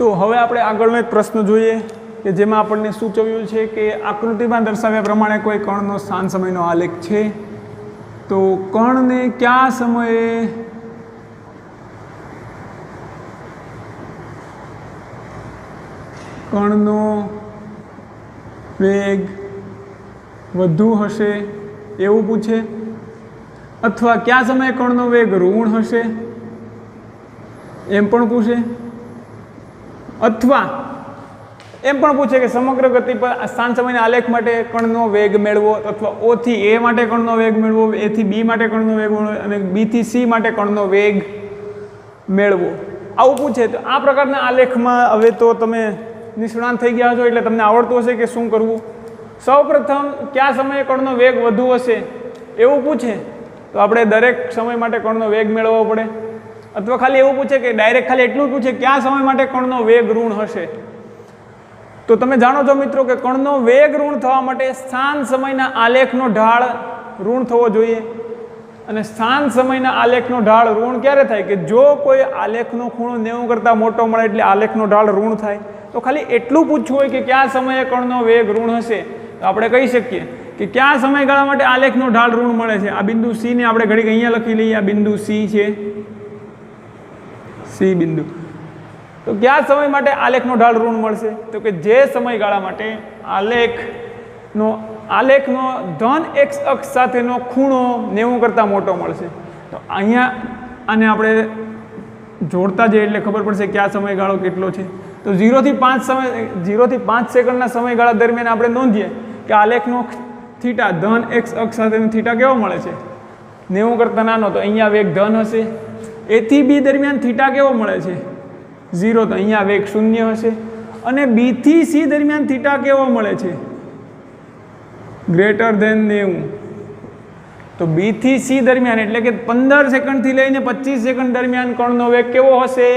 તો હવે આપણે આગળનો એક પ્રશ્ન જોઈએ કે જેમાં આપણને સૂચવ્યું છે કે આકૃતિમાં દર્શાવ્યા પ્રમાણે કોઈ કણનો સ્થાન સમયનો આલેખ છે, તો કણને કયા સમયે કણનો વેગ વધુ હશે એવું પૂછે, અથવા કયા સમયે કણનો વેગ ઋણ હશે એમ પણ પૂછે, અથવા એમ પણ પૂછે કે સમગ્ર ગતિ પર સ્થાન સમયના આલેખ માટે કણનો વેગ મેળવો, અથવા ઓ થી એ માટે કણનો વેગ મેળવો, એ થી બી માટે કણનો વેગ મેળવો અને બી થી સી માટે કણનો વેગ મેળવો, આવું પૂછે. તો આ પ્રકારના આલેખમાં હવે તો તમે નિષ્ણાત થઈ ગયા છો એટલે તમને આવડતું હશે કે શું કરવું. સૌપ્રથમ કયા સમયે કણનો વેગ વધુ હશે એવું પૂછે તો આપણે દરેક સમય માટે કણનો વેગ મેળવવો પડે, અથવા ખાલી એવું પૂછે કે ડાયરેક્ટ ખાલી એટલું જ પૂછે કયા સમય માટે કણનો વેગ ઋણ હશે. તો તમે જાણો છો મિત્રો કે કણનો વેગ ઋણ થવા માટે સ્થાન સમયના આલેખનો ઢાળ ઋણ થવો જોઈએ, અને સ્થાન સમયના આલેખનો ઢાળ ઋણ ક્યારે થાય કે જો કોઈ આલેખનો ખૂણો 90 કરતાં મોટો મળે એટલે આલેખનો ઢાળ ઋણ થાય. તો ખાલી એટલું પૂછવું હોય કે કયા સમયે કણનો વેગ ઋણ હશે તો આપણે કહી શકીએ કે કયા સમયગાળા માટે આલેખનો ઢાળ ઋણ મળે છે. આ બિંદુ સી ને આપણે ઘડીક અહીંયા લખી લઈએ, આ બિંદુ સી છે, સી બિંદુ. તો કયા સમય માટે આલેખનો ઢાળ ઋણ મળશે તો કે જે સમયગાળા માટે આલેખનો ધન એક્સ અક્ષ સાથેનો ખૂણો 90 કરતાં મોટો મળશે. તો અહીંયા આને આપણે જોડતા જઈએ એટલે ખબર પડશે કે આ સમયગાળો કેટલો છે. તો 0 થી 5 સેકન્ડના સમયગાળા દરમિયાન આપણે નોંધીએ કે આલેખનો થીટા ધન એક્સ અક્ષ સાથેનો થીટા કેવો મળે છે 90 કરતાં નાનો, તો અહીંયા વેગ ધન હશે. એ થી બી દરમિયાન થીટા કેવો મળે છે 0, તો અહીંયા વેગ 0 હશે. અને બી થી સી દરમિયાન થીટા કેવો મળે છે ગ્રેટર ધેન 90. તો બી થી સી દરમિયાન એટલે કે 15 સેકન્ડથી લઈને 25 સેકન્ડ દરમિયાન કણનો વેગ કેવો હશે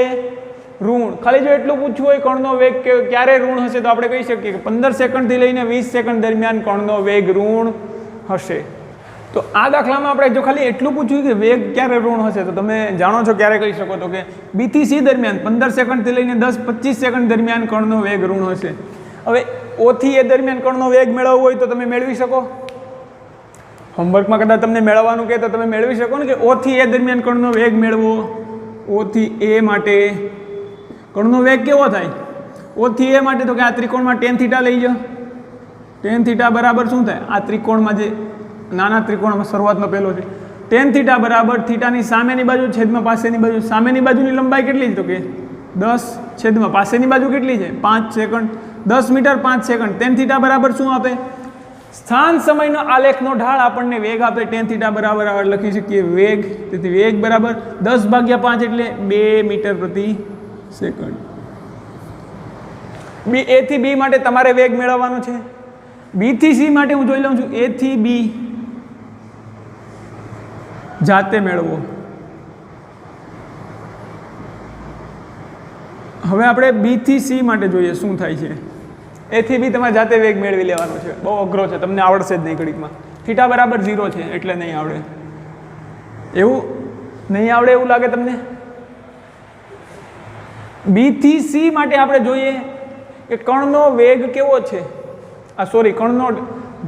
ઋણ. ખાલી જો એટલું પૂછવું હોય કણનો વેગ ક્યારે ઋણ હશે તો આપણે કહી શકીએ કે 15 સેકન્ડથી લઈને 20 સેકન્ડ દરમિયાન કણનો વેગ ઋણ હશે. તો આ દાખલામાં આપણે જો ખાલી એટલું પૂછ્યું કે વેગ ક્યારે ઋણ હશે તો તમે જાણો છો ક્યારે કહી શકો તો કે બી થી સી દરમિયાન 15 સેકન્ડથી લઈને 10-25 સેકન્ડ દરમિયાન કણનો વેગ ઋણ હશે. હવે ઓ થી એ દરમિયાન કણનો વેગ મેળવવો હોય તો તમે મેળવી શકો. હોમવર્કમાં કદાચ તમને મેળવવાનું કહે તો તમે મેળવી શકો ને કે ઓ થી એ દરમિયાન કણનો વેગ મેળવો. ઓ થી એ માટે કણનો વેગ કેવો થાય ઓ થી એ માટે તો કે આ ત્રિકોણમાં tan થીટા લઈ જાઓ. tan થીટા બરાબર શું થાય આ ત્રિકોણમાં જે નાના ત્રિકોણમાં શરૂઆતનો પહેલો છે tan થીટા બરાબર થીટાની સામેની બાજુ છેદમાં પાસેની બાજુ, સામેની બાજુની લંબાઈ કેટલી છે તો કે 10 છેદમાં પાસેની બાજુ કેટલી છે 5 second, 10 metre 5 second. tan theta બરાબર શું આપે સ્થાન સમયનો આલેખનો ઢાળ આપણને વેગ આપે. tan થીટા બરાબર લખી શકીએ વેગ, તેથી વેગ બરાબર 10/5 એટલે 2 મીટર પ્રતિ સેકન્ડ. બી એ થી બી માટે તમારે વેગ મેળવવાનો છે. બી થી સી માટે હું જોઈ લઉં છું એ થી બી જાતે મેળવો. હવે આપણે બી થી સી માટે જોઈએ શું થાય છે. એ થી બી તમારે જાતે વેગ મેળવી લેવાનો છે. બહુ અઘરો છે, તમને આવડશે જ નહીં ઘડીકમાં. થીટા બરાબર 0 છે એટલે નહીં આવડે. એવું નહીં આવડે એવું લાગે તમને. બી થી સી માટે આપણે જોઈએ કે કણનો વેગ કેવો છે, કણનો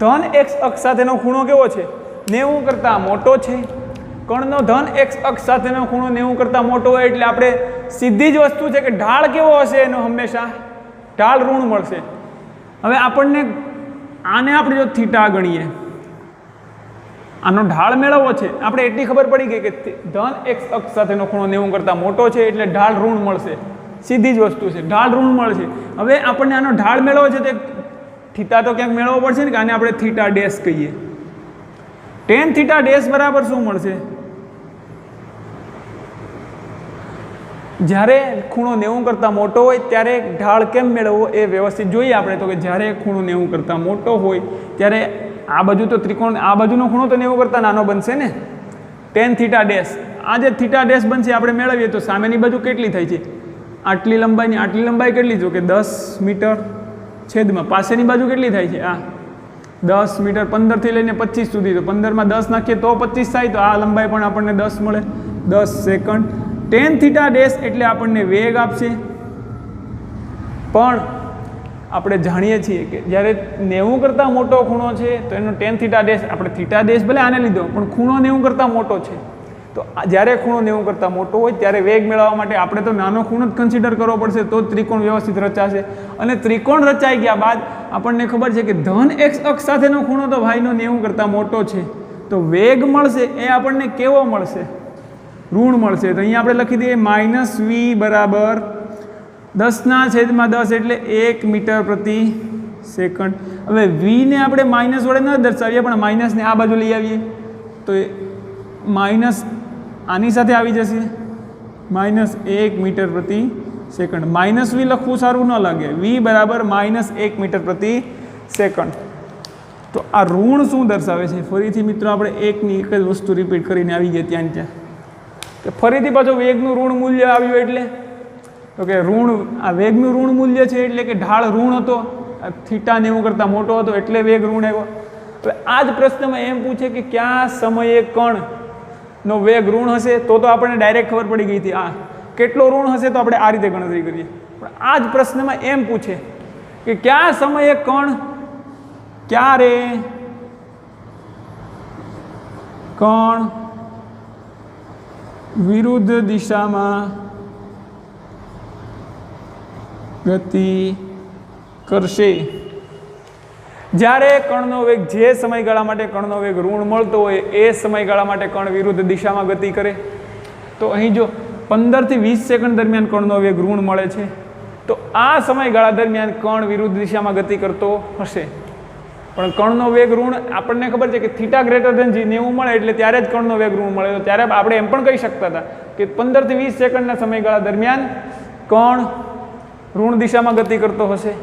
ધન એક્સ અક્ષ સાથેનો ખૂણો કેવો છે 90 કરતાં મોટો છે. કણનો ધન એક્સ અક્ષ સાથેનો ખૂણો 90 કરતાં મોટો હોય એટલે આપણે સીધી જ વસ્તુ છે કે ઢાળ કેવો હશે એનો હંમેશા ઢાળ ઋણ મળશે. હવે આપણને આને આપણે જો થીટા ગણીએ, આનો ઢાળ મેળવવો છે, આપણે એટલી ખબર પડી ગઈ કે ધન એક્સ અક્ષ સાથેનો ખૂણો 90 કરતાં મોટો છે એટલે ઢાળ ઋણ મળશે. સીધી જ વસ્તુ છે, ઢાળ ઋણ મળશે. હવે આપણને આનો ઢાળ મેળવવો છે તો થીટા તો ક્યાંક મેળવવો પડશે ને, કે આને આપણે થીટા ડેશ કહીએ. tan થીટા ડેશ બરાબર શું મળશે જ્યારે ખૂણો 90 કરતાં મોટો હોય ત્યારે ઢાળ કેમ મેળવવો એ વ્યવસ્થિત જોઈએ આપણે. તો કે જ્યારે ખૂણો 90 કરતાં મોટો હોય ત્યારે આ બાજુ તો ત્રિકોણ, આ બાજુનો ખૂણો તો 90 કરતાં નાનો બનશે ને, tan થીટા ડેશ. આ જે થીટા ડેશ બનશે આપણે મેળવીએ તો સામેની બાજુ કેટલી થાય છે આટલી લંબાઈની, આટલી લંબાઈ કેટલી જો કે 10 મીટર છેદમાં પાસેની બાજુ કેટલી થાય છે આ 10 મીટર. 15 થી લઈને 25 સુધી, તો 15માં 10 નાખીએ તો 25 થાય, તો આ લંબાઈ પણ આપણને 10 મળે 10 સેકન્ડ. tan થીટા ડેશ એટલે આપણને વેગ આપશે પણ આપણે જાણીએ છીએ કે જ્યારે 90 કરતાં મોટો ખૂણો છે તો એનો tan થીટા ડેશ, આપણે થીટા ડેશ ભલે આને લીધો પણ ખૂણો 90 કરતાં મોટો છે, તો જ્યારે ખૂણો 90 કરતાં મોટો હોય ત્યારે વેગ મેળવવા માટે આપણે તો નાનો ખૂણો જ કન્સિડર કરવો પડશે, તો જ ત્રિકોણ વ્યવસ્થિત રચાશે. અને ત્રિકોણ રચાઈ ગયા બાદ આપણને ખબર છે કે ધન એક્સ અક્ષ સાથેનો ખૂણો તો ભાઈનો 90 કરતાં મોટો છે, તો વેગ મળશે એ આપણને કેવો મળશે? ઋણ મળશે. તો અહીંયા આપણે લખી દઈએ -v બરાબર 10/10 એટલે 1 મીટર પ્રતિ સેકન્ડ. હવે વીને આપણે માઇનસ વડે ન દર્શાવીએ પણ માઇનસને આ બાજુ લઈ આવીએ તો માઇનસ આની સાથે આવી જશે, -1 મીટર પ્રતિ સેકન્ડ. -v લખવું સારું ન લાગે, v બરાબર -1 મીટર પ્રતિ સેકન્ડ. તો આ ઋણ શું દર્શાવે છે? ફરીથી મિત્રો આપણે એકની એક જ વસ્તુ રિપીટ કરીને આવી ગયા ત્યાં કે ફરીથી પાછું વેગનું ઋણ મૂલ્ય આવ્યું, એટલે તો કે આ વેગનું ઋણ મૂલ્ય છે એટલે કે ઢાળ ઋણ હતો, થીટા 90 કરતાં મોટો હતો એટલે વેગ ઋણ આવ્યો. હવે આ જ પ્રશ્નમાં એમ પૂછે કે કયા સમયે કણનો વેગ ઋણ હશે, તો આપણને ડાયરેક્ટ ખબર પડી ગઈ હતી. આ કેટલો ઋણ હશે તો આપણે આ રીતે ગણતરી કરીએ. પણ આ જ પ્રશ્નમાં એમ પૂછે કે કયા સમયે ક્યારે કણ વિરુદ્ધ દિશામાં ગતિ કરશે. જ્યારે કણનો વેગ, જે સમયગાળા માટે કણનો વેગ ઋણ મળતો હોય એ સમયગાળા માટે કણ વિરુદ્ધ દિશામાં ગતિ કરે. તો અહીં જો 15 થી 20 સેકન્ડ દરમિયાન કણનો વેગ ઋણ મળે છે, તો આ સમયગાળા દરમિયાન કણ વિરુદ્ધ દિશામાં ગતિ કરતો હશે. પણ કણનો વેગ ઋણ આપણને ખબર છે કે થીટા ગ્રેટર ધેન 90 મળે એટલે ત્યારે જ કણનો વેગ ઋણ મળે. તો ત્યારે આપણે એમ પણ કહી શકતા હતા કે 15 થી 20 સેકન્ડના સમયગાળા દરમિયાન કણ ઋણ દિશામાં ગતિ કરતો હશે.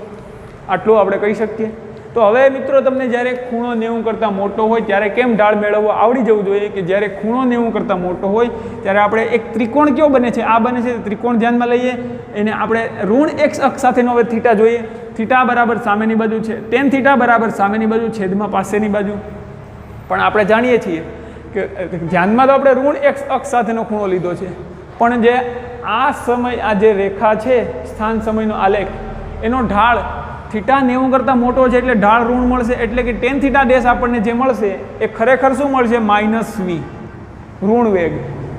આટલું આપણે કહી શકીએ. તો હવે મિત્રો તમને જ્યારે ખૂણો 90 કરતાં મોટો હોય ત્યારે કેમ ઢાળ મેળવવો આવડી જવું જોઈએ કે જ્યારે ખૂણો 90 કરતાં મોટો હોય ત્યારે આપણે એક ત્રિકોણ કયો બને છે? આ બને છે. ત્રિકોણ ધ્યાનમાં લઈએ, એને આપણે ઋણ એક્સ અક્ષ સાથેનો હવે થીટા જોઈએ. થીટા બરાબર સામેની બાજુ છે, tan થીટા બરાબર સામેની બાજુ છેદમાં પાસેની બાજુ. પણ આપણે જાણીએ છીએ કે ધ્યાનમાં તો આપણે ઋણ એક્સ અક્ષ સાથેનો ખૂણો લીધો છે, પણ જે આ જે રેખા છે સ્થાન સમયનો આલેખ, એનો ઢાળ થીટા 90 કરતાં મોટો છે એટલે ઢાળ ઋણ મળશે. એટલે કે tan થીટા ડેશ આપણને જે મળશે એ ખરેખર શું મળશે? -v ઋણ વેગ.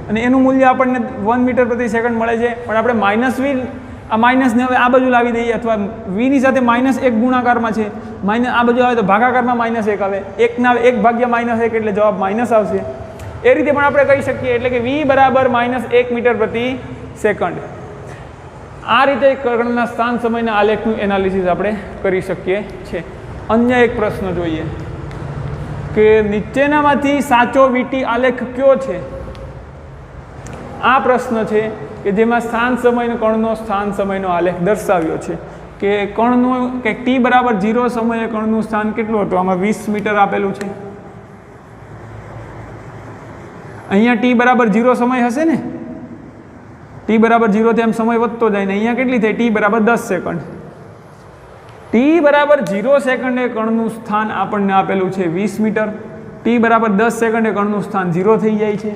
અને એનું મૂલ્ય આપણને 1 મીટર પ્રતિ સેકન્ડ મળે છે. પણ આપણે -v આ માઇનસને હવે આ બાજુ લાવી દઈએ, અથવા વીની સાથે -1 ગુણાકારમાં છે, આ બાજુ આવે તો ભાગાકારમાં -1 આવે, 1/-1 એટલે જવાબ માઇનસ આવશે. એ રીતે પણ આપણે કહી શકીએ. એટલે કે v બરાબર -1 મીટર પ્રતિ સેકન્ડ. આ રીતે કણના સ્થાન સમયના આલેખનું એનાલિસિસ આપણે કરી શકીએ છીએ. અન્ય એક પ્રશ્ન જોઈએ કે નીચેનામાંથી સાચો વીટી આલેખ કયો છે? આ પ્રશ્ન છે કે જેમાં કણનો સ્થાન સમયનો આલેખ દર્શાવ્યો છે કે કણનું કે t બરાબર 0 સમયે કણનું સ્થાન કેટલું હતું? આમાં 20 મીટર આપેલું છે. અહીંયા t બરાબર 0 સમય હશે ને, t બરાબર 0 થી એમ સમય વધતો જાય ને અહીંયા કેટલી થાય? t બરાબર 10 સેકન્ડ. t બરાબર 0 સેકન્ડે કણનું સ્થાન આપણને આપેલું છે 20 મીટર. t બરાબર 10 સેકન્ડે કણનું સ્થાન 0 થઈ જાય છે.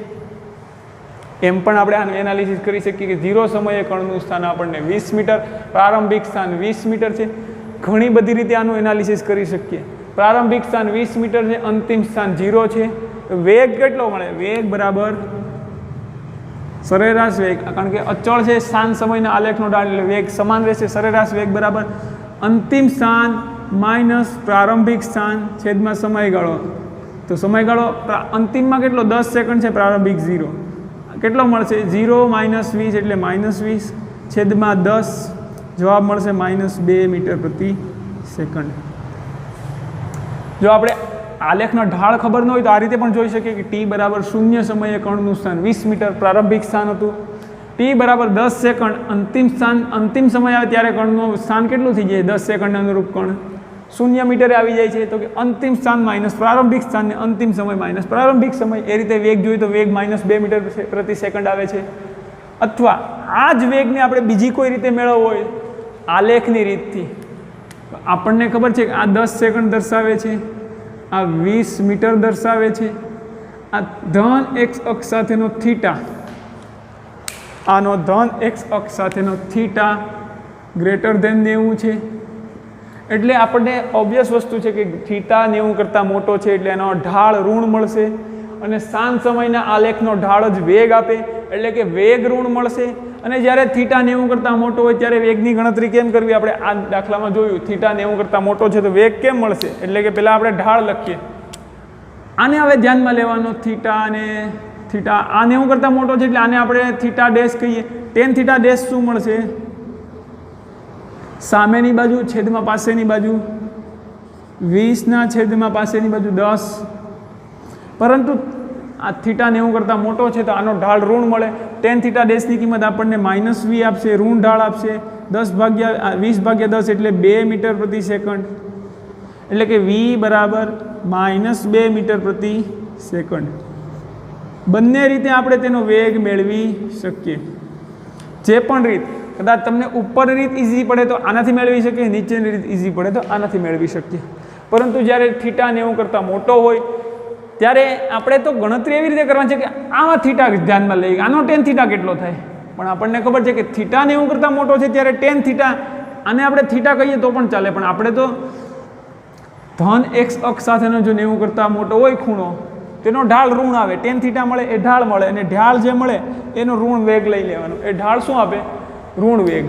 એમ પણ આપણે આનું એનાલિસિસ કરી શકીએ કે 0 સમયે કણનું સ્થાન આપણને 20 મીટર, પ્રારંભિક સ્થાન 20 મીટર છે. ઘણી બધી રીતે આનું એનાલિસિસ કરી શકીએ. પ્રારંભિક સ્થાન 20 મીટર છે, અંતિમ સ્થાન 0 છે. વેગ કેટલો મળે? વેગ બરાબર સરેરાશ વેગ, કારણ કે અચળ છે સ્થાન સમયના આલેખનો ઢાળ એટલે વેગ સમાન રહેશે. સરેરાશ વેગ બરાબર અંતિમ સ્થાન માઇનસ પ્રારંભિક સ્થાન છેદમાં સમયગાળો. તો સમયગાળો અંતિમમાં કેટલો? 10 સેકન્ડ છે, પ્રારંભિક 0. કેટલો મળશે? 0 - 20 એટલે -20 છેદમાં 10. જવાબ મળશે -2 મીટર પ્રતિ સેકન્ડ. જો આપણે આલેખનો ઢાળ ખબર ન હોય તો આ રીતે પણ જોઈ શકીએ કે t બરાબર 0 સમયે કણનું સ્થાન 20 મીટર પ્રારંભિક સ્થાન હતું. t બરાબર 10 સેકન્ડ અંતિમ સમય આવે ત્યારે કણનું સ્થાન કેટલું થઈ જાય? 10 સેકન્ડને અનુરૂપ કણ 0 મીટરે આવી જાય છે. તો કે અંતિમ સ્થાન માઇનસ પ્રારંભિક સ્થાન ને અંતિમ સમય માઇનસ પ્રારંભિક સમય. એ રીતે વેગ જોઈએ તો વેગ -2 મીટર પ્રતિ સેકન્ડ આવે છે. અથવા આ જ વેગને આપણે બીજી કોઈ રીતે મેળવવો હોય આલેખની રીતથી, આપણને ખબર છે કે આ 10 સેકન્ડ દર્શાવે છે, આ 20 મીટર દર્શાવે છે, આ ધન એક્સ અક્ષ સાથેનો થીટા, આનો ધન એક્સ અક્ષ સાથેનો થીટા 90 છે, એટલે આપણને ઓબ્વિયસ વસ્તુ છે કે થીટા 90 કરતાં મોટો છે એટલે એનો ઢાળ ઋણ મળશે, અને સ્થાન સમયના આલેખનો ઢાળ જ વેગ આપે એટલે કે વેગ ઋણ મળશે. અને જ્યારે થીટા 90 કરતાં મોટો હોય ત્યારે વેગની ગણતરી કેમ કરવી? આપણે આ દાખલામાં જોયું, થીટા 90 કરતાં મોટો છે તો વેગ કેમ મળશે? એટલે કે પહેલાં આપણે ઢાળ લખીએ. આને હવે ધ્યાનમાં લેવાનો, થીટા અને થીટા આ 90 કરતાં મોટો છે એટલે આને આપણે થીટા ડેશ કહીએ. ટેન થીટા ડેશ શું મળશે? સામેની બાજુ છેદમાં પાસેની બાજુ 20 છેદમાં પાસેની બાજુ 10. પરંતુ આ થીટા 90 કરતાં મોટો છે તો આનો ઢાળ ઋણ મળે. ટેન થીટા ડેશની કિંમત આપણને -v આપશે, ઋણ ઢાળ આપશે. 10/20/10 એટલે 2 મીટર પ્રતિ સેકન્ડ, એટલે કે v બરાબર -2 મીટર પ્રતિ સેકન્ડ. બંને રીતે આપણે તેનો વેગ મેળવી શકીએ. જે પણ રીત, કદાચ તમને ઉપરની રીત ઇઝી પડે તો આનાથી મેળવી શકીએ, નીચેની રીત ઇઝી પડે તો આનાથી મેળવી શકીએ. પરંતુ જ્યારે થીટા 90 કરતાં મોટો હોય ત્યારે આપણે તો ગણતરી એવી રીતે કરવાની છે કે આમાં થીટા ધ્યાનમાં લઈએ, આનો ટેન થીટા કેટલો થાય. પણ આપણને ખબર છે કે થીટા 90 કરતાં મોટો છે ત્યારે ટેન થીટા, આને આપણે થીટા કહીએ તો પણ ચાલે, પણ આપણે તો ધન એક્સ અક્ષ સાથેનો જો 90 કરતાં મોટો હોય ખૂણો, તેનો ઢાળ ઋણ આવે. ટેન થીટા મળે એ ઢાળ મળે, અને ઢાળ જે મળે એનો ઋણ વેગ લઈ લેવાનો. એ ઢાળ શું આપે? ઋણ વેગ.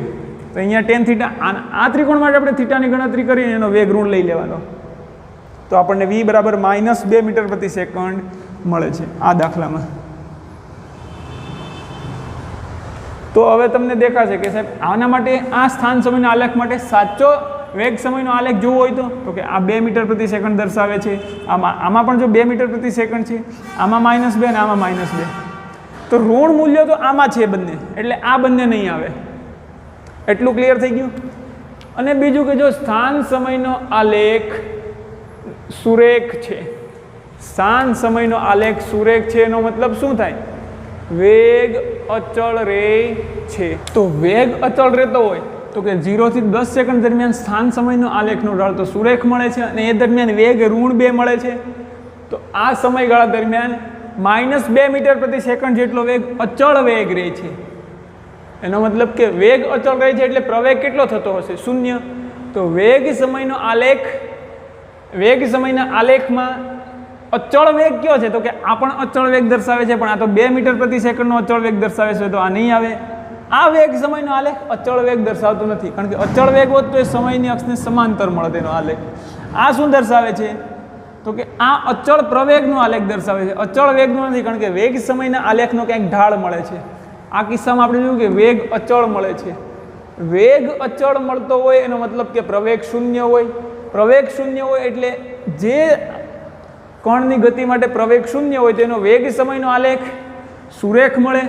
તો અહીંયા ટેન થીટા, આ ત્રિકોણ માટે આપણે થીટાની ગણતરી કરીને એનો વેગ ઋણ લઈ લેવાનો, તો આપણને v બરાબર -2 મીટર પ્રતિ સેકન્ડ મળે છે આ દાખલામાં. તો હવે તમને દેખાશે કે સાહેબ આના માટે આ સ્થાન સમયના આલેખ માટે સાચો વેગ સમયનો આલેખ જોવો હોય તો કે આ 2 મીટર પ્રતિ સેકન્ડ દર્શાવે છે, આમાં પણ જો 2 મીટર પ્રતિ સેકન્ડ છે, આમાં -2 અને આમાં -2, તો ઋણ મૂલ્યો તો આમાં છે બંને, એટલે આ બંને નહીં આવે. એટલું ક્લિયર થઈ ગયું. અને બીજું કે જો સ્થાન સમયનો આલેખ સુરેખ છે, સ્થાન સમયનો આલેખ સુરેખ છે એનો મતલબ શું થાય? વેગ અચળ રહે છે. તો વેગ અચળ રહેતો હોય તો કે 0 થી 10 સેકન્ડ દરમિયાન સ્થાન સમયનો આલેખનો ઢાળ તો સુરેખ મળે છે, અને એ દરમિયાન વેગ ઋણ 2 મળે છે. તો આ સમયગાળા દરમિયાન -2 મીટર પ્રતિ સેકન્ડ જેટલો વેગ અચળ વેગ રહે છે. એનો મતલબ કે વેગ અચળ રહે છે એટલે પ્રવેગ કેટલો થતો હશે? 0. તો વેગ સમયનો આલેખ, વેગ સમયના આલેખમાં અચળ વેગ કયો છે? તો કે આ પણ અચળ વેગ દર્શાવે છે, પણ આ તો 2 મીટર પ્રતિ સેકન્ડનો અચળ વેગ દર્શાવે છે, તો આ નહીં આવે. આ વેગ સમયનો આલેખ અચળ વેગ દર્શાવતો નથી, કારણ કે અચળ વેગ હોત તો એ સમયની અક્ષને સમાંતર મળે તેનો આલેખ. આ શું દર્શાવે છે? તો કે આ અચળ પ્રવેગનો આલેખ દર્શાવે છે, અચળ વેગનો નથી, કારણ કે વેગ સમયના આલેખનો ક્યાંક ઢાળ મળે છે. આ કિસ્સામાં આપણે જોયું કે વેગ અચળ મળે છે. વેગ અચળ મળતો હોય એનો મતલબ કે પ્રવેગ 0 હોય. પ્રવેગ 0 હોય એટલે જે કણની ગતિ માટે પ્રવેગ 0 હોય તેનો વેગ સમયનો આલેખ સુરેખ મળે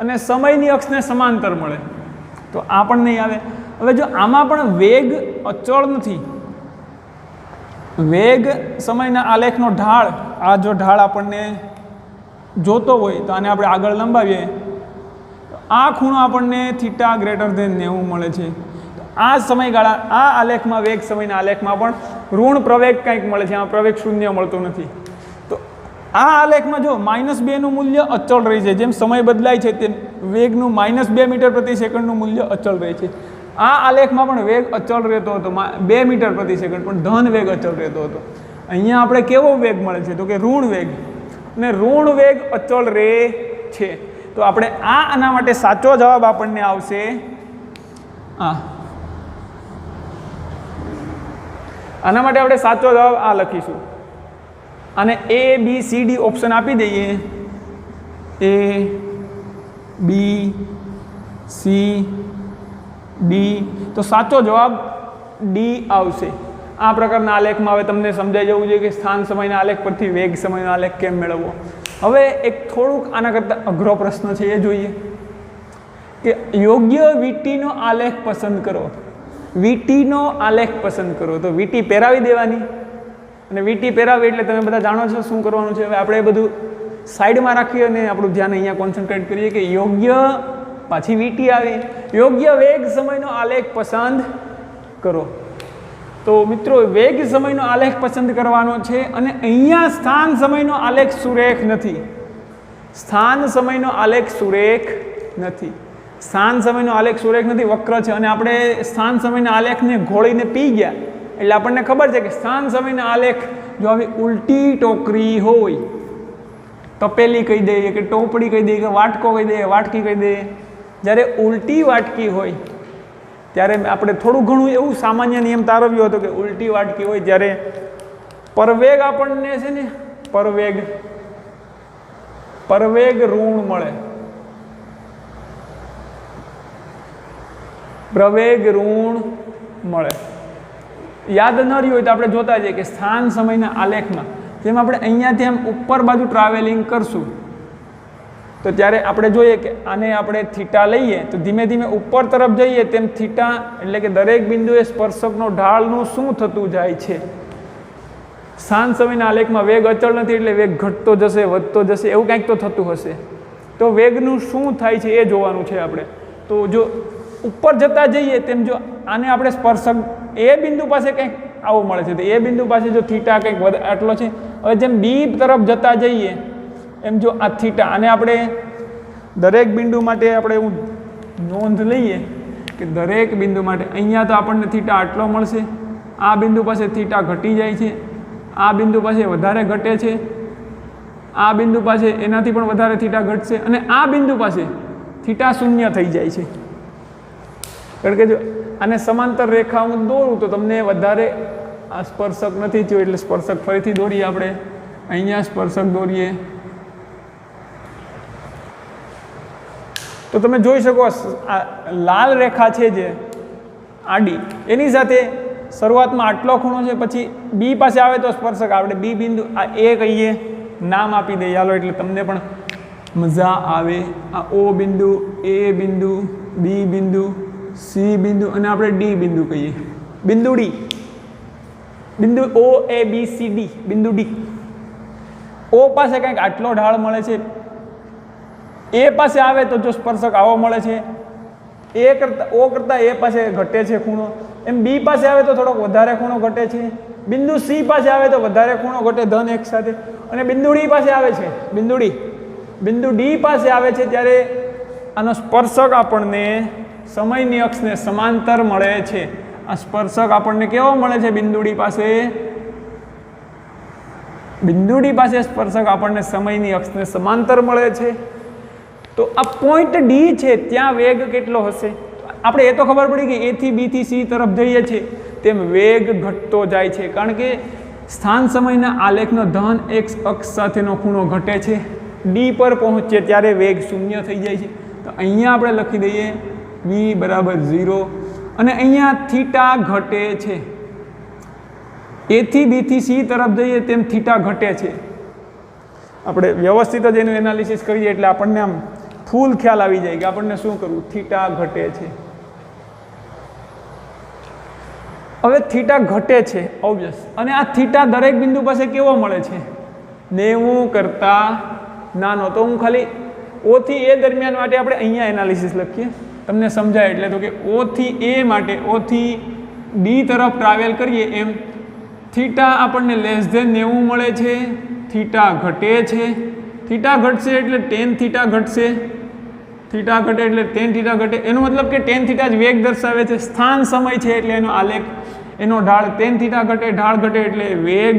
અને સમયની અક્ષને સમાંતર મળે, તો આ પણ નહીં આવે. હવે જો આમાં પણ વેગ અચળ નથી, વેગ સમયના આલેખનો ઢાળ, આ જો ઢાળ આપણને જોતો હોય તો આને આપણે આગળ લંબાવીએ, આ ખૂણો આપણને થીટા >90 મળે છે. આ સમયગાળા, આ આલેખમાં, વેગ સમયના આલેખમાં પણ ઋણ પ્રવેગ કંઈક મળે છે, આમાં પ્રવેગ 0 મળતો નથી. તો આ આલેખમાં જો -2 નું મૂલ્ય અચળ રહે છે, જેમ સમય બદલાય છે તેમ વેગનું -2 મીટર પ્રતિ સેકન્ડનું મૂલ્ય અચળ રહે છે. આ આલેખમાં પણ વેગ અચળ રહેતો હતો, 2 મીટર પ્રતિ સેકન્ડ, પણ ધન વેગ અચળ રહેતો હતો. અહીંયા આપણે કેવો વેગ મળે છે? તો કે ઋણ વેગ, અને ઋણ વેગ અચળ રહે છે. તો આપણે આના માટે સાચો જવાબ આપણને આવશે આ. આના માટે આપણે સાચો જવાબ આ લખીશું, અને ABCD ઓપ્શન આપી દઈએ, ABCD, તો સાચો જવાબ D આવશે. આ પ્રકારના આલેખમાં હવે તમને સમજાઈ જવું જોઈએ કે સ્થાન સમયના આલેખ પરથી વેગ સમયનો આલેખ કેમ મેળવવો. હવે એક થોડુંક આના કરતાં અઘરો પ્રશ્ન છે, એ જોઈએ કે યોગ્ય વીટીનો આલેખ પસંદ કરો. વીટીનો આલેખ પસંદ કરો, તો વીટી પહેરાવી દેવાની, અને વીટી પહેરાવી એટલે તમે બધા જાણો છો શું કરવાનું છે. હવે આપણે એ બધું સાઈડમાં રાખીએ અને આપણું ધ્યાન અહીંયા કોન્સન્ટ્રેટ કરીએ કે યોગ્ય, પાછી વીટી આવે, યોગ્ય વેગ સમયનો આલેખ પસંદ કરો. તો મિત્રો વેગ સમયનો આલેખ પસંદ કરવાનો છે, અને અહીંયા સ્થાન સમયનો આલેખ સુરેખ નથી, સ્થાન સમયનો આલેખ સુરેખ નથી. સ્થાન સમયનો આલેખ સુરેખ નથી, વક્ર છે. અને આપણે સ્થાન સમયના આલેખને ઘોળીને પી ગયા એટલે આપણને ખબર છે કે સ્થાન સમયના આલેખ જો આવી ઉલટી ટોકરી હોય, તપેલી કહી દઈએ કે ટોપડી કહી દઈએ કે વાટકો કહી દઈએ, વાટકી કહી દઈએ, જ્યારે ઉલટી વાટકી હોય ત્યારે આપણે થોડું ઘણું એવું સામાન્ય નિયમ તારવ્યો હતો કે ઉલટી વાટકી હોય ત્યારે પરવેગ આપણને છે ને પરવેગ ઋણ મળે, પ્રવેગ ઋણ મળે. યાદ ન રહ્યું હોય તો આપણે જોતા જઈએ કે સ્થાન સમયના આલેખમાં જેમ આપણે અહીંયાથી આમ ઉપર બાજુ ટ્રાવેલિંગ કરશું તો ત્યારે આપણે જોઈએ કે આને આપણે થીટા લઈએ તો ધીમે ધીમે ઉપર તરફ જઈએ તેમ થીટા એટલે કે દરેક બિંદુએ સ્પર્શકનો ઢાળનું શું થતું જાય છે. સ્થાન સમયના આલેખમાં વેગ અચળ નથી એટલે વેગ ઘટતો જશે, વધતો જશે, એવું કંઈક તો થતું હશે. તો વેગનું શું થાય છે એ જોવાનું છે આપણે. તો જો ઉપર જતા જઈએ તેમ જો આને આપણે સ્પર્શક એ બિંદુ પાસે કંઈક આવું મળે છે તો એ બિંદુ પાસે જો થીટા કંઈક આટલો છે. હવે જેમ બી તરફ જતા જઈએ એમ જો આ થીટા આને આપણે દરેક બિંદુ માટે આપણે એવું નોંધ લઈએ કે દરેક બિંદુ માટે અહીંયા તો આપણને થીટા આટલો મળશે, આ બિંદુ પાસે થીટા ઘટી જાય છે, આ બિંદુ પાસે વધારે ઘટે છે, આ બિંદુ પાસે એનાથી પણ વધારે થીટા ઘટશે અને આ બિંદુ પાસે થીટા શૂન્ય થઈ જાય છે. કારણ કે જો આને સમાંતર રેખા હું દોરું તો તમને વધારે આ સ્પર્શક નથી થયો એટલે સ્પર્શક ફરીથી દોરીએ આપણે. અહીંયા સ્પર્શક દોરીએ તો તમે જોઈ શકો આ લાલ રેખા છે જે આડી એની સાથે શરૂઆતમાં આટલો ખૂણો છે, પછી બી પાસે આવે તો સ્પર્શક આપણે બી બિંદુ આ એ કહીએ, નામ આપી દઈએ ચાલો એટલે તમને પણ મજા આવે. આ ઓ બિંદુ, એ બિંદુ, બી બિંદુ, સી બિંદુ અને આપણે ડી બિંદુ કહીએ. બિંદુ ડી, બિંદુ ઓ એ બી સી ડી, બિંદુ ડી. ઓ પાસે કંઈક આટલો ઢાળ મળે છે, એ પાસે આવે તો જો સ્પર્શક આવો મળે છે, ઓ કરતાં એ પાસે ઘટે છે ખૂણો, એમ બી પાસે આવે તો થોડોક વધારે ખૂણો ઘટે છે, બિંદુ સી પાસે આવે તો વધારે ખૂણો ઘટે ધન એક સાથે, અને બિંદુ ડી પાસે આવે છે, બિંદુ ડી પાસે આવે છે ત્યારે આનો સ્પર્શક આપણને સમયની અક્ષને સમાંતર મળે છે. આ સ્પર્શક આપણને કેવો મળે છે? બિંદુ ડી પાસે સ્પર્શક આપણને સમયની અક્ષને સમાંતર મળે છે. તો આ પોઈન્ટ ડી છે ત્યાં વેગ કેટલો હશે? આપણે એ તો ખબર પડી કે એ થી બી થી સી તરફ જઈએ છીએ તેમ વેગ ઘટતો જાય છે, કારણ કે સ્થાન સમયના આલેખનો ધન એક્સ અક્ષ સાથેનો ખૂણો ઘટે છે. ડી પર પહોંચીએ ત્યારે વેગ શૂન્ય થઈ જાય છે. તો અહીંયા આપણે લખી દઈએ વી બરાબર 0 અને અહીંયા થીટા ઘટે છે. એ થી બી થી સી તરફ જઈએ તેમ થીટા ઘટે છે. આપણે વ્યવસ્થિત જ એનું એનાલિસિસ કરીએ એટલે આપણને આમ ફૂલ ખ્યાલ આવી જાય કે આપણને શું કરવું. થીટા ઘટે છે. હવે થીટા ઘટે છે ઓબ્વિયસ, અને આ થીટા દરેક બિંદુ પાસે કેવો મળે છે? 90 કરતાં નાનો. તો હું ખાલી ઓ થી એ દરમિયાન માટે આપણે અહીંયા એનાલિસિસ લખીએ તમને સમજાય એટલે. તો કે ઓ થી એ માટે, ઓ થી ડી તરફ ટ્રાવેલ કરીએ એમ થીટા આપણને લેસ ધેન 90 મળે છે. થીટા ઘટે છે, થીટા ઘટશે એટલે ટેન થીટા ઘટશે, થીટા ઘટે એટલે ટેન થીટા ઘટે. એનો મતલબ કે ટેન થીટા જ વેગ દર્શાવે છે, સ્થાન સમય છે એટલે એનો આલેખ, એનો ઢાળ ટેન થીટા ઘટે, ઢાળ ઘટે એટલે વેગ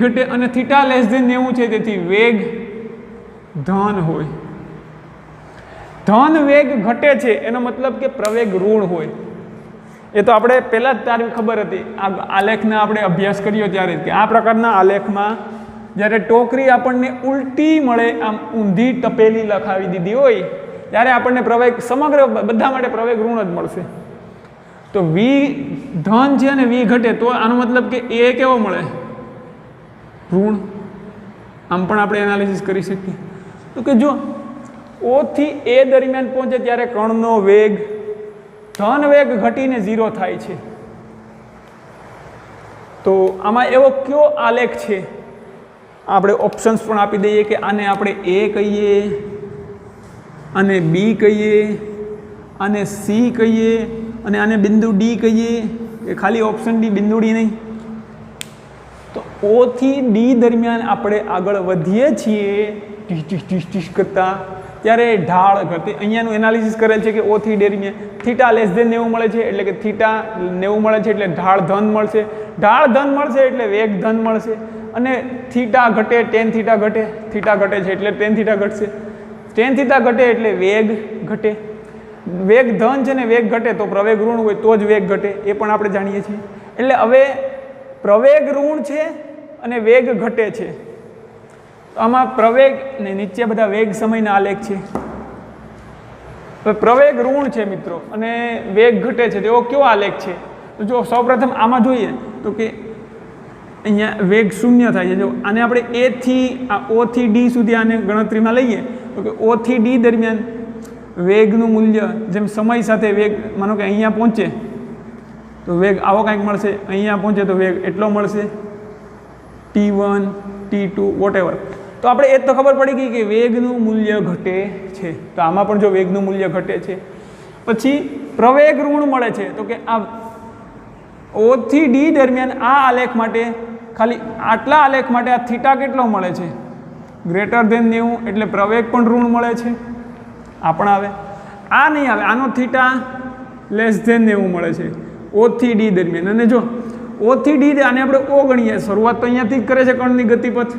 ઘટે. અને થીટા લેસ ધેન 90 છે તેથી વેગ ધન હોય. ધન વેગ ઘટે છે એનો મતલબ કે પ્રવેગ ઋણ હોય. એ તો આપણે પહેલાં જ તારી ખબર હતી, આ આલેખના આપણે અભ્યાસ કર્યો ત્યારે કે આ પ્રકારના આલેખમાં જ્યારે ટોકરી આપણને ઉલટી મળે, આમ ઊંધી ટપેલી લખાવી દીધી હોય ત્યારે આપણને પ્રવેગ સમગ્ર બધા માટે પ્રવેગ ઋણ જ મળશે. તો વી ધન છે અને વી ઘટે તો આનો મતલબ કે એ કેવો મળે? ઋણ. આમ પણ આપણે એનાલિસિસ કરી શકીએ. તો કે જો ઓ થી એ દરમિયાન પહોંચે ત્યારે કણનો વેગ ધન વેગ ઘટીને 0 થાય છે. તો આમાં એવો કયો આલેખ છે? આપણે ઓપ્શન્સ પણ આપી દઈએ કે આને આપણે એ કહીએ, આને બી કહીએ, આને સી કહીએ અને આને બિંદુ ડી કહીએ. એ ખાલી ઓપ્શન ડી, બિંદુ ડી નહીં. તો ઓ થી ડી દરમિયાન આપણે આગળ વધીએ છીએ ટીશ કરતા ત્યારે ઢાળ ઘટે. અહીંયાનું એનાલિસિસ કરેલ છે કે O થી દરમિયાન થીટા લેસ ધેન 90 મળે છે, એટલે કે થીટા 90 મળે છે એટલે ઢાળ ધન મળશે. ઢાળ ધન મળશે એટલે વેગ ધન મળશે. અને થીટા ઘટે, ટેન થીટા ઘટે, થીટા ઘટે છે એટલે ટેન થીટા ઘટશે. ટેન થીટા ઘટે એટલે વેગ ઘટે. વેગ ધન છે ને વેગ ઘટે તો પ્રવેગ ઋણ હોય તો જ વેગ ઘટે, એ પણ આપણે જાણીએ છીએ. એટલે હવે પ્રવેગ ઋણ છે અને વેગ ઘટે છે. આમાં પ્રવેગ ને નીચે બધા વેગ સમયના આલેખ છે. હવે પ્રવેગ ઋણ છે મિત્રો અને વેગ ઘટે છે, તેવો કયો આલેખ છે? તો જો સૌપ્રથમ આમાં જોઈએ તો કે અહીંયા વેગ શૂન્ય થાય છે. જો આને આપણે A થી આ O થી D સુધી આને ગણતરીમાં લઈએ તો કે O થી D દરમિયાન વેગનું મૂલ્ય જેમ સમય સાથે વેગ, માનો કે અહીંયા પહોંચે તો વેગ આવો કાંઈક મળશે, અહીંયા પહોંચે તો વેગ એટલો મળશે, T1 T2 વોટેવર. તો આપણે એ તો ખબર પડી ગઈ કે વેગનું મૂલ્ય ઘટે છે. તો આમાં પણ જો વેગનું મૂલ્ય ઘટે છે. પછી પ્રવેગ ઋણ મળે છે તો કે આ O થી D દરમિયાન આ આલેખ માટે ખાલી આટલા આલેખ માટે આ થીટા કેટલો મળે છે? ગ્રેટર ધેન 90, એટલે પ્રવેગ પણ ઋણ મળે છે. આ પણ આવે, આ નહીં આવે, આનો થીટા લેસ ધેન 90 મળે છે O થી D દરમિયાન. અને જો O થી D આને આપણે O ગણીએ, શરૂઆત તો અહીંયાથી જ કરે છે કણની ગતિપથ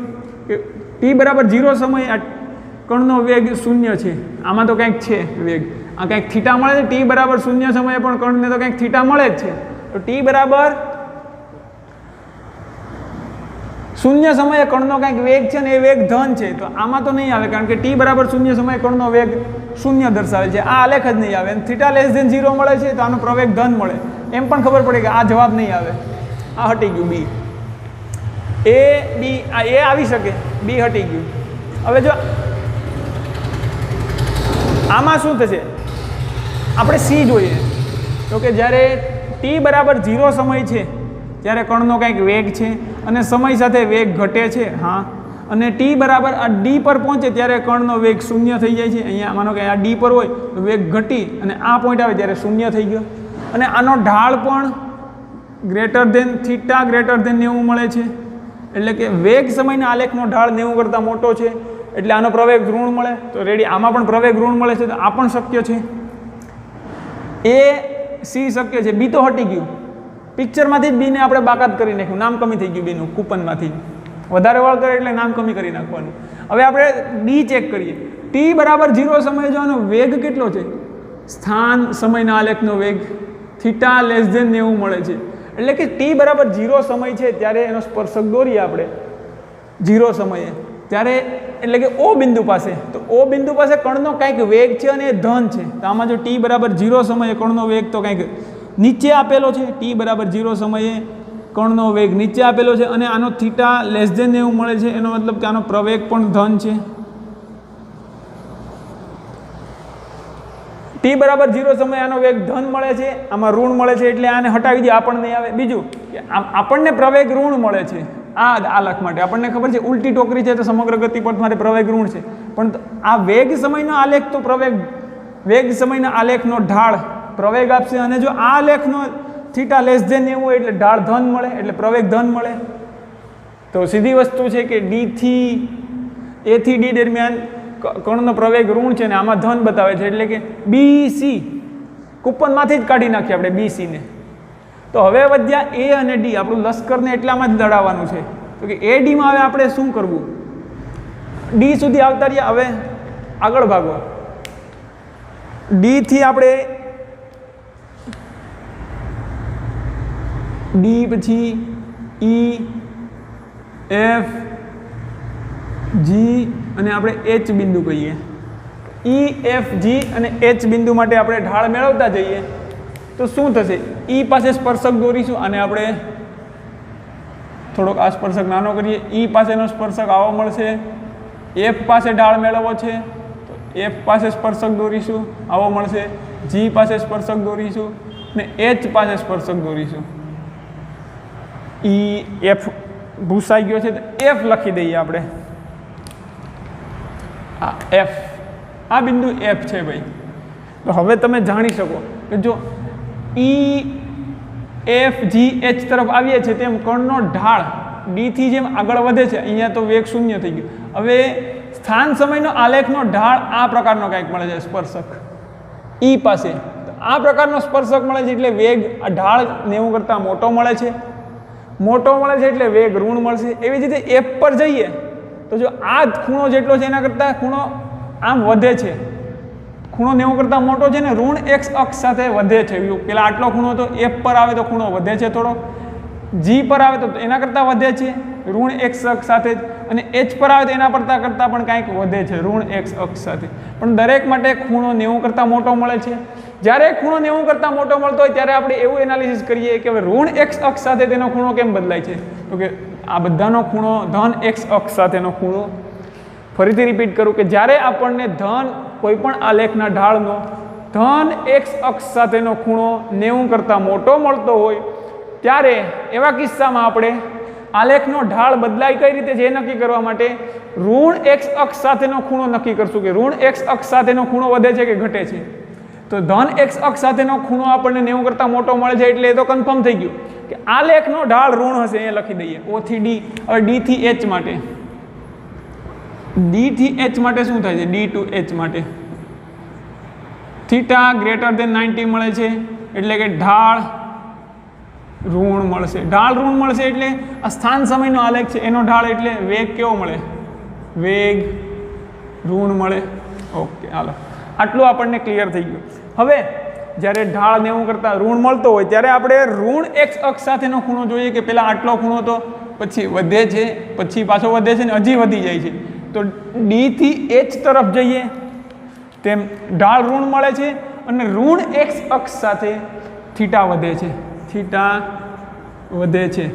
કે T બરાબર 0 સમયે આ કણનો વેગ 0 છે. આમાં તો કંઈક છે વેગ, આ કંઈક થીટા મળે છે. T બરાબર 0 સમયે પણ કણને તો કંઈક થીટા મળે જ છે. તો T બરાબર 0 સમયે કણનો કંઈક વેગ છે ને એ વેગ ધન છે. તો આમાં તો નહીં આવે કારણ કે T બરાબર 0 સમયે કણનો વેગ 0 દર્શાવે છે. આ આલેખ જ નહીં આવે. થીટા લેસ ધેન 0 મળે છે તો આનો પ્રવેગ ધન મળે. એમ પણ ખબર પડે કે આ જવાબ નહીં આવે, આ હટી ગયું B. A B આ A આવી શકે, B હટી ગયું. હવે જો આમાં શું થશે, આપણે C જોઈએ તો કે જ્યારે T બરાબર 0 સમય છે ત્યારે કણનો કંઈક વેગ છે અને સમય સાથે વેગ ઘટે છે. હા, અને T બરાબર આ D પર પહોંચે ત્યારે કણનો વેગ 0 થઈ જાય છે. અહીંયા માનો કે આ D પર હોય તો વેગ ઘટી અને આ પોઈન્ટ આવે ત્યારે 0 થઈ ગયો. અને આનો ઢાળ પણ greater than theta greater than 90 મળે છે. એટલે કે વેગ સમયના આલેખનો ઢાળ 90 કરતાં મોટો છે એટલે આનો પ્રવેગ ઋણ મળે. તો રેડી, આમાં પણ પ્રવેગ ઋણ મળે છે તો આ પણ શક્ય છે. A C શક્ય છે, B તો હટી ગયું. પિક્ચરમાંથી જ બીને આપણે બાકાત કરી નાખ્યું, નામ કમી થઈ ગયું બીનું કૂપનમાંથી. વધારે વળ કરે એટલે નામ કમી કરી નાખવાનું. હવે આપણે ડી ચેક કરીએ. T બરાબર 0 સમયે જો આનો વેગ કેટલો છે? સ્થાન સમયના આલેખનો વેગ થીટા લેસ ધેન 90 મળે છે. એટલે કે T બરાબર 0 સમય છે ત્યારે એનો સ્પર્શક દોરીએ આપણે 0 સમયે ત્યારે, એટલે કે O બિંદુ પાસે. તો O બિંદુ પાસે કણનો કંઈક વેગ છે અને એ ધન છે. તો આમાં જો T બરાબર 0 સમયે કણનો વેગ તો કંઈક નીચે આપેલો છે. T બરાબર 0 સમયે કણનો વેગ નીચે આપેલો છે અને આનો થીટા લેસ ધેન 90 મળે છે. એનો મતલબ કે આનો પ્રવેગ પણ ધન છે. T બરાબર 0 સમયે આનો વેગ ધન મળે છે, આમાં ઋણ મળે છે એટલે આને હટાવી દે, આ પણ નહીં આવે. બીજું કે આપણને પ્રવેગ ઋણ મળે છે આ આલેખ માટે. આપણને ખબર છે ઉલટી ટોકરી છે તો સમગ્ર ગતિપથ માટે પ્રવેગ ઋણ છે, પણ આ વેગ સમયનો આલેખ તો વેગ સમયના આલેખનો ઢાળ પ્રવેગ આપશે. અને જો આ આલેખનો થીટા લેસ ધેન 90 હોય એટલે ઢાળ ધન મળે, એટલે પ્રવેગ ધન મળે. તો સીધી વસ્તુ છે કે A થી D દરમિયાન કણનો પ્રવેગ ઋણ છે ને આમાં ધન બતાવે છે. એટલે કે BC કૂપનમાંથી જ કાઢી નાખીએ આપણે BC ને. તો હવે વધ્યા A અને D. આપણું લશ્કરને એટલામાં જ દડાવવાનું છે. તો કે AD માં હવે આપણે શું કરવું? D સુધી આવતા રહ્યા. હવે આગળ ભાગો. D થી આપણે D પછી E F G અને આપણે H બિંદુ કહીએ. E F G અને H બિંદુ માટે આપણે ઢાળ મેળવતા જઈએ તો શું થશે? E પાસે સ્પર્શક દોરીશું અને આપણે થોડોક આ સ્પર્શક નાનો કરીએ. E પાસેનો સ્પર્શક આવો મળશે. F પાસે ઢાળ મેળવવો છે તો F પાસે સ્પર્શક દોરીશું, આવો મળશે. G પાસે સ્પર્શક દોરીશું અને H પાસે સ્પર્શક દોરીશું. E F ભૂસાઈ ગયો છે તો F લખી દઈએ આપણે. આ F, આ બિંદુ F છે ભાઈ. તો હવે તમે જાણી શકો કે જો E F G H તરફ આવીએ છીએ તેમ કણનો ઢાળ D થી જેમ આગળ વધે છે, અહીંયા તો વેગ 0 થઈ ગયો. હવે સ્થાન સમયનો આલેખનો ઢાળ આ પ્રકારનો કંઈક મળે છે સ્પર્શક ઈ પાસે. આ પ્રકારનો સ્પર્શક મળે છે એટલે વેગ આ ઢાળ 90 કરતાં મોટો મળે છે. મોટો મળે છે એટલે વેગ ઋણ મળશે. એવી જ રીતે એફ પર જઈએ તો જો આ ખૂણો જેટલો છે એના કરતાં ખૂણો આમ વધે છે. ખૂણો 90 કરતાં મોટો છે ને ઋણ એક્સ અક્ષ સાથે વધે છે. પેલા આટલો ખૂણો તો એફ પર આવે તો ખૂણો વધે છે થોડો, જી પર આવે તો એના કરતાં વધે છે ઋણ એક્સ અક્ષ સાથે જ, અને એચ પર આવે તો એના કરતાં પણ કાંઈક વધે છે ઋણ એક્સ અક્ષ સાથે. પણ દરેક માટે ખૂણો 90 કરતાં મોટો મળે છે. જ્યારે ખૂણો 90 કરતાં મોટો મળતો હોય ત્યારે આપણે એવું એનાલિસિસ કરીએ કે હવે ઋણ એક્સ અક્ષ સાથે તેનો ખૂણો કેમ બદલાય છે. તો કે આ બધાનો ખૂણો ધન એક્સ અક્ષ સાથેનો ખૂણો. ફરીથી રિપીટ કરું કે જ્યારે આપણને ધન કોઈપણ આલેખના ઢાળનો ધન એક્સ અક્ષ સાથેનો ખૂણો 90 કરતાં મોટો મળતો હોય ત્યારે એવા કિસ્સામાં આપણે આલેખનો ઢાળ બદલાય કઈ રીતે છે એ નક્કી કરવા માટે ઋણ એક્સ અક્ષ સાથેનો ખૂણો નક્કી કરશું કે ઋણ એક્સ અક્ષ સાથેનો ખૂણો વધે છે કે ઘટે છે. તો ધન એક્સ અક્ષ સાથેનો ખૂણો આપણને 90 કરતાં મોટો મળે છે એટલે એ તો કન્ફર્મ થઈ ગયું કે આલેખનો ઢાળ ઋણ હશે. અહીંયા લખી દઈએ ઓ થી ડી. હવે ડી થી એચ માટે, ડી થી એચ માટે શું થાય છે? ડી ટુ એચ માટે થીટા ગ્રેટર ધેન 90 મળે છે એટલે કે ઢાળ ઋણ મળશે. ઢાળ ઋણ મળશે એટલે આ સ્થાન સમયનો આલેખ છે એનો ઢાળ એટલે વેગ કેવો મળે? વેગ ઋણ મળે. ઓકે હાલો, આટલું આપણને ક્લિયર થઈ ગયું. હવે જ્યારે ઢાળ 90 કરતાં ઋણ મળતો હોય ત્યારે આપણે ઋણ એક્સ અક્ષ સાથેનો ખૂણો જોઈએ કે પહેલાં આટલો ખૂણો તો પછી વધે છે, પછી પાછો વધે છે ને હજી વધી જાય છે. તો ડી થી એચ તરફ જઈએ તેમ ઢાળ ઋણ મળે છે અને ઋણ એક્સ અક્ષ સાથે થીટા વધે છે. થીટા વધે છે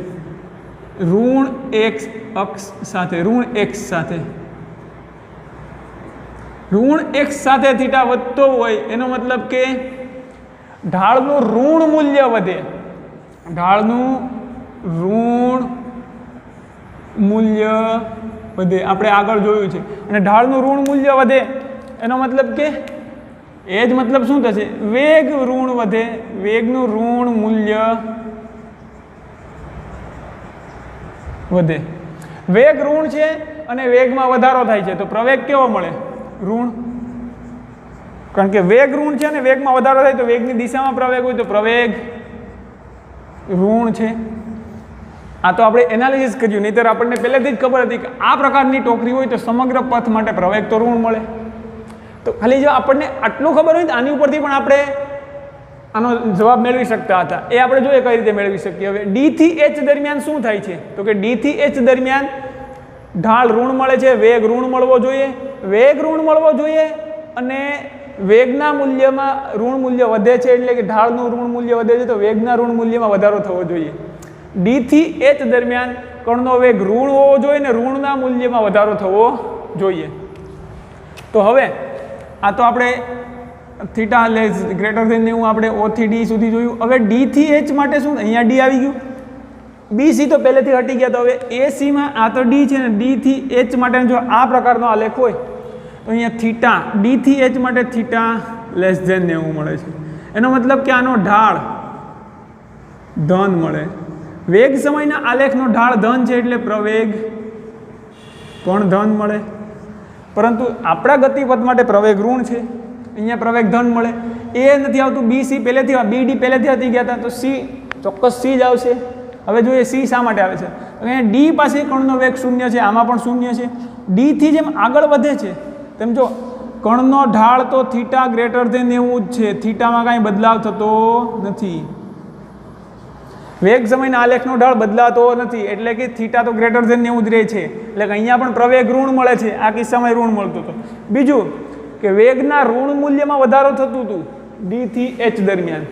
ઋણ એક્સ અક્ષ સાથે, ઋણ એક્સ સાથે. ઋણ એક્સ સાથે થીટા વધતો હોય એનો મતલબ કે ઢાળનું ઋણ મૂલ્ય વધે. ઢાળનું ઋણ મૂલ્ય વધે આપણે આગળ જોયું છે. અને ઢાળનું ઋણ મૂલ્ય વધે એનો મતલબ કે એ જ મતલબ શું થશે? વેગ ઋણ વધે. વેગનું ઋણ મૂલ્ય વધે. વેગ ઋણ છે અને વેગમાં વધારો થાય છે તો પ્રવેગ કેવો મળે? ઋણ. કારણ કે વેગ ઋણ છે અને વેગમાં વધારો થાય તો વેગની દિશામાં પ્રવેગ હોય તો પ્રવેગ ઋણ છે. આ તો આપણે એનાલિસિસ કર્યું, નહીંતર આપણને પહેલેથી જ ખબર હતી કે આ પ્રકારની ટોકરી હોય તો સમગ્ર પથ માટે પ્રવેગ તો ઋણ મળે. તો ખાલી જો આપણને આટલું ખબર હોય તો આની ઉપરથી પણ આપણે આનો જવાબ મેળવી શકતા હતા. એ આપણે જોઈએ કઈ રીતે મેળવી શકીએ. હવે ડી થી એચ દરમિયાન શું થાય છે? તો કે ડી થી એચ દરમિયાન ઢાળ ઋણ મળે છે, વેગ ઋણ મળવો જોઈએ. વેગ ઋણ મળવો જોઈએ અને વેગના મૂલ્યમાં ઋણ મૂલ્ય વધે છે એટલે કે ઢાળનું ઋણ મૂલ્ય વધે છે તો વેગના ઋણ મૂલ્યમાં વધારો થવો જોઈએ. ડી થી એચ દરમિયાન કણનો વેગ ઋણ હોવો જોઈએ અને ઋણના મૂલ્યમાં વધારો થવો જોઈએ. તો હવે આ તો આપણે થીટા લેસ ગ્રેટર ધેન 90 આપણે ઓ થી ડી સુધી જોયું. હવે ડી થી એચ માટે શું? અહીંયા ડી આવી ગયું. બી સી તો પહેલેથી હટી ગયા. તો હવે એ સીમાં આ તો ડી છે ને ડી થી એચ માટે જો આ પ્રકારનો આલેખ હોય તો અહીંયા થીટા ડી થી એચ માટે થીટા લેસ ધેન 90 મળે છે. એનો મતલબ કે આનો ઢાળ ધન મળે. વેગ સમયના આલેખનો ઢાળ ધન છે એટલે પ્રવેગ પણ ધન મળે. પરંતુ આપણા ગતિપથ માટે પ્રવેગ ઋણ છે, અહીંયા પ્રવેગ ધન મળે. એ નથી આવતું. બી સી પહેલેથી બી ડી પહેલેથી હતી ગયા હતા તો સી ચોક્કસ સી જ આવશે. હવે જોઈએ સી શા માટે આવે છે. અહીંયા ડી પાસે કણનો વેગ શૂન્ય છે, આમાં પણ શૂન્ય છે. ડી થી જેમ આગળ વધે છે તેમ જો કણનો ઢાળ તો થીટા ગ્રેટર ધેન 90 જ છે. થીટામાં કાંઈ બદલાવ થતો નથી. વેગ સમયના આલેખનો ઢાળ બદલાતો નથી એટલે કે થીટા તો ગ્રેટર ધેન 90 જ રહે છે. એટલે કે અહીંયા પણ પ્રવેગ ઋણ મળે છે. આ કિસ્સામાં ઋણ મળતું હતું. બીજું કે વેગના ઋણ મૂલ્યમાં વધારો થતું હતું ડી થી એચ દરમિયાન.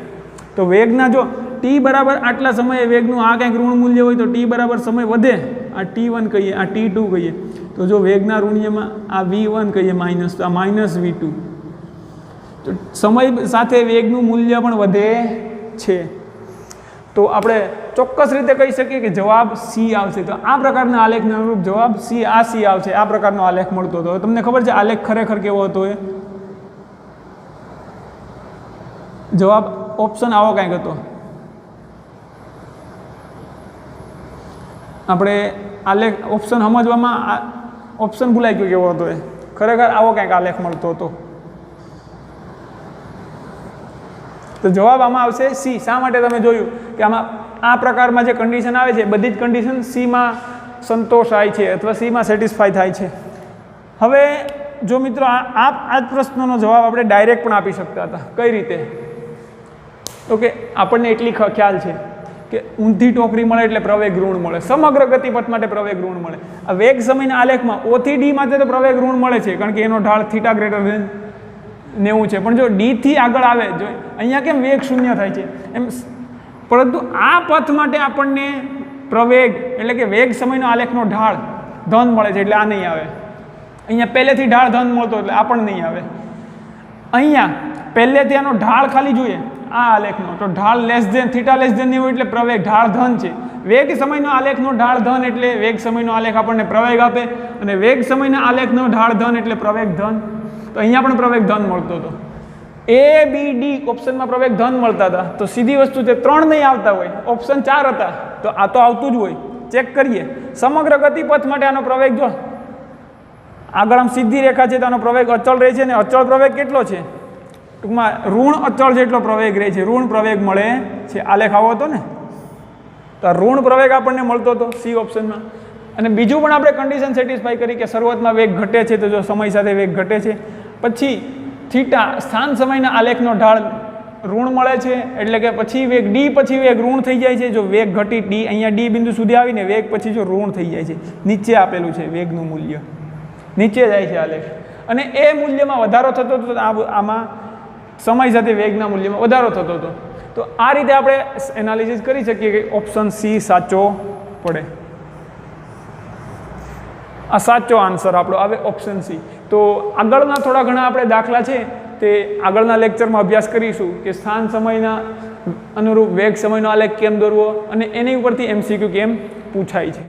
તો વેગના જો ટી બરાબર આટલા સમયે વેગનું આ કંઈક ઋણ મૂલ્ય હોય તો ટી બરાબર સમય વધે. આ T1 કહીએ, આ T2 કહીએ. તો જો વેગના ઋણ્યમાં આ V1 કહીએ માઇનસ, તો આ માઇનસ V2. તો સમય સાથે વેગનું મૂલ્ય પણ વધે છે. તો આપણે ચોક્કસ રીતે કહી શકીએ કે જવાબ સી આવશે. તો આ પ્રકારના આલેખના અનુરૂપ જવાબ સી આવશે. આ પ્રકારનો આલેખ મળતો હતો. તમને ખબર છે આલેખ ખરેખર કેવો હતો? એ જવાબ ઓપ્શન આવો કંઈક હતો. આપણે આલેખ ઓપ્શન સમજવામાં ઓપ્શન ભૂલાઈ ગયો કેવો હતો એ, ખરેખર આવો કંઈક આલેખ મળતો હતો. તો જવાબ આમાં આવશે સી. શા માટે? તમે જોયું કે આમાં આ પ્રકારમાં જે કન્ડિશન આવે છે બધી જ કન્ડિશન સીમાં સંતોષાય છે અથવા સીમાં સેટિસ્ફાય થાય છે. હવે જો મિત્રો આ જ પ્રશ્નનો જવાબ આપણે ડાયરેક્ટ પણ આપી શકતા હતા. કઈ રીતે? તો કે આપણને એટલી ખ્યાલ છે કે ઊંધી ટોકરી મળે એટલે પ્રવેગ ઋણ મળે, સમગ્ર ગતિપથ માટે પ્રવેગ ઋણ મળે. આ વેગ સમયના આલેખમાં O થી D માટે તો પ્રવેગ ઋણ મળે છે કારણ કે એનો ઢાળ θ ગ્રેટર ધેન 90 છે. પણ જો D થી આગળ આવે, જો અહીંયા કેમ વેગ શૂન્ય થાય છે એમ, પરંતુ આ પથ માટે આપણને પ્રવેગ એટલે કે વેગ સમયનો આલેખનો ઢાળ ધન મળે છે એટલે આ નહીં આવે. અહીંયા પહેલેથી ઢાળ ધન મળતો એટલે આ પણ નહીં આવે. અહીંયા પહેલેથી આનો ઢાળ ખાલી જોઈએ આ આલેખનો, તો ઢાળ લેસ ધેન θ લેસ ધેન 90 એટલે પ્રવેગ ઢાળ ધન છે. વેગ સમયનો આલેખનો ઢાળ ધન એટલે વેગ સમયનો આલેખ આપણને પ્રવેગ આપે, અને વેગ સમયના આલેખનો ઢાળ ધન એટલે પ્રવેગ ધન. તો અહીંયા પણ પ્રવેગ ધન મળતો હતો. A B D ઓપ્શનમાં પ્રવેગ ધન મળતા હતા. તો સીધી વસ્તુ છે 3 નહીં આવતા હોય, ઓપ્શન 4 હતા, તો આ તો આવતું જ હોય. ચેક કરીએ સમગ્ર ગતિપથ માટે આનો પ્રવેગ જો આગળ આમ સીધી રેખા છે તો આનો પ્રવેગ અચળ રહે છે, ને અચળ પ્રવેગ કેટલો છે? ટૂંકમાં ઋણ અચળ જેટલો પ્રવેગ રહે છે, ઋણ પ્રવેગ મળે છે. આલેખ આવો હતો ને, તો ઋણ પ્રવેગ આપણને મળતો હતો સી ઓપ્શનમાં. અને બીજું પણ આપણે કન્ડિશન સેટિસ્ફાઈ કરી કે શરૂઆતમાં વેગ ઘટે છે, તો જો સમય સાથે વેગ ઘટે છે, પછી થીટા સ્થાન સમયના આલેખનો ઢાળ ઋણ મળે છે, એટલે કે પછી વેગ ડી પછી વેગ ઋણ થઈ જાય છે. જો વેગ ઘટી ડી અહીંયા ડી બિંદુ સુધી આવીને વેગ પછી જો ઋણ થઈ જાય છે, નીચે આપેલું છે વેગનું મૂલ્ય, નીચે જાય છે આલેખ, અને એ મૂલ્યમાં વધારો થતો હતો. આમાં સમય સાથે વેગના મૂલ્યમાં વધારો થતો હતો. તો આ રીતે આપણે એનાલિસિસ કરી શકીએ કે ઓપ્શન સી સાચો પડે. આ સાચો આન્સર આપણો આવે ઓપ્શન સી. તો આગળના થોડા ઘણા આપણે દાખલા છે તે આગળના લેક્ચરમાં અભ્યાસ કરીશું કે સ્થાન સમયના અનુરૂપ વેગ સમયનો આલેખ કેમ દોરવો, અને એની ઉપરથી MCQ કેમ પૂછાય છે.